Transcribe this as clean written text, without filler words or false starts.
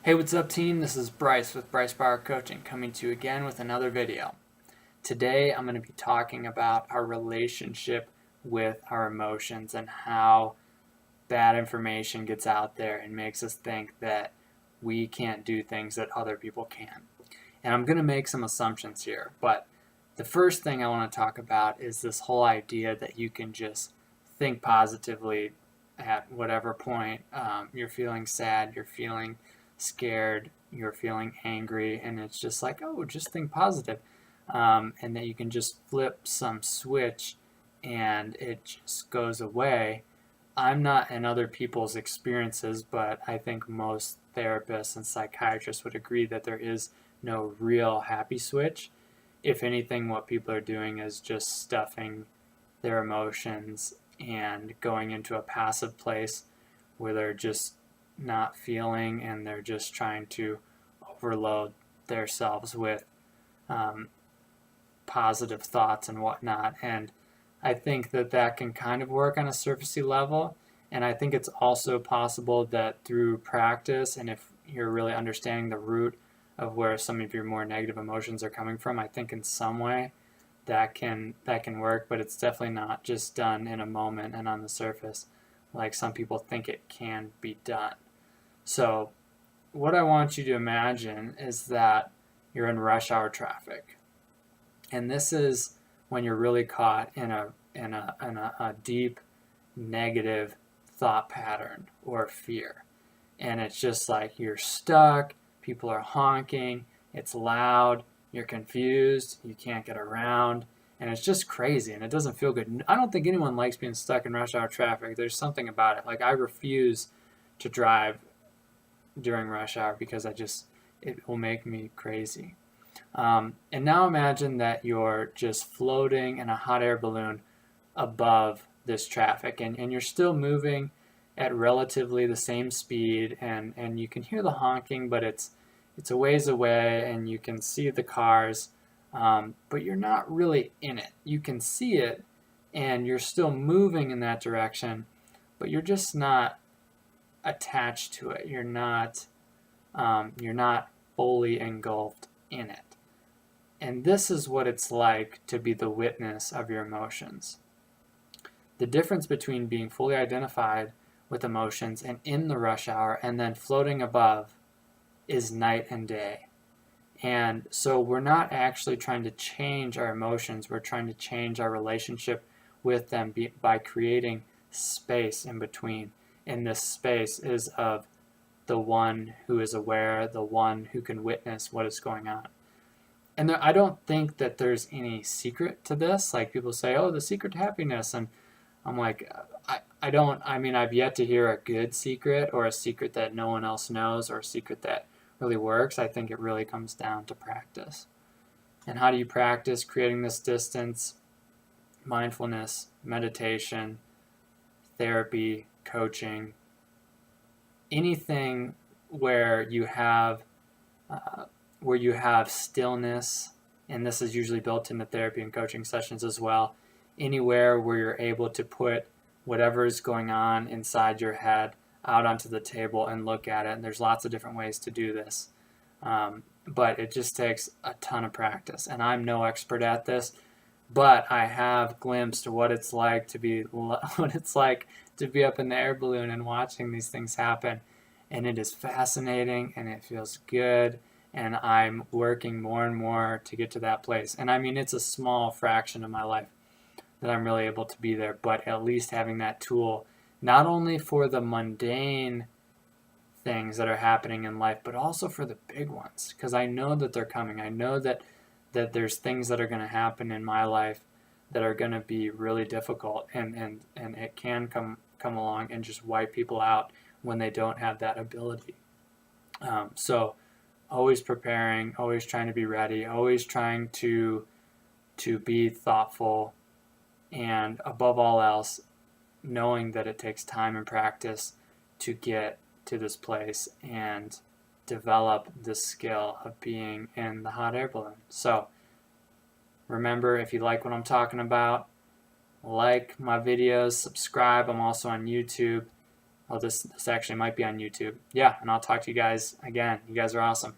Hey, what's up, team? This is Bryce with Bryce Bauer Coaching, coming to you again with another video. Today, I'm going to be talking about our relationship with our emotions and how bad information gets out there and makes us think that we can't do things that other people can. And I'm going to make some assumptions here, but the first thing I want to talk about is this whole idea that you can just think positively at whatever point you're feeling sad, you're feeling scared, you're feeling angry, and it's just like, oh, just think positive. And that you can just flip some switch and it just goes away. I'm not in other people's experiences, but I think most therapists and psychiatrists would agree that there is no real happy switch. If anything, what people are doing is just stuffing their emotions and going into a passive place where they're just not feeling and they're just trying to overload themselves with um, positive thoughts and whatnot. And I think that that can kind of work on a surfacey level. And I think it's also possible that through practice, and if you're really understanding the root of where some of your more negative emotions are coming from, I think in some way that can work, but it's definitely not just done in a moment and on the surface like some people think it can be done. So what I want you to imagine is that you're in rush hour traffic. And this is when you're really caught in a deep negative thought pattern or fear. And it's just like you're stuck, people are honking, it's loud, you're confused, you can't get around, and it's just crazy and it doesn't feel good. I don't think anyone likes being stuck in rush hour traffic. There's something about it. Like I refuse to drive during rush hour because it will make me crazy. And now imagine that you're just floating in a hot air balloon above this traffic, and you're still moving at relatively the same speed, and you can hear the honking, but it's a ways away, and you can see the cars, but you're not really in it. You can see it, and you're still moving in that direction, but you're just not attached to it. You're not fully engulfed in it. And this is what it's like to be the witness of your emotions. The difference between being fully identified with emotions and in the rush hour and then floating above is night and day. And so we're not actually trying to change our emotions, we're trying to change our relationship with them by creating space in between. And this space is of the one who is aware, the one who can witness what is going on. And I don't think that there's any secret to this. Like people say, oh, the secret to happiness. And I'm like, I've yet to hear a good secret or a secret that no one else knows or a secret that really works. I think it really comes down to practice. And how do you practice creating this distance? Mindfulness, meditation, therapy, coaching, anything where you have stillness, and this is usually built into therapy and coaching sessions as well. Anywhere where you're able to put whatever is going on inside your head out onto the table and look at it. And there's lots of different ways to do this. But it just takes a ton of practice. And I'm no expert at this, but I have glimpsed what it's like to be up in the air balloon and watching these things happen. And it is fascinating and it feels good. And I'm working more and more to get to that place. And I mean, it's a small fraction of my life that I'm really able to be there, but at least having that tool, not only for the mundane things that are happening in life, but also for the big ones, because I know that they're coming. I know that there's things that are going to happen in my life that are going to be really difficult, and it can come along and just wipe people out when they don't have that ability. So always preparing, always trying to be ready, always trying to be thoughtful, and above all else, knowing that it takes time and practice to get to this place and develop the skill of being in the hot air balloon. So remember, if you like what I'm talking about, like my videos, subscribe. I'm also on YouTube. Oh, this actually might be on YouTube. Yeah, and I'll talk to you guys again. You guys are awesome.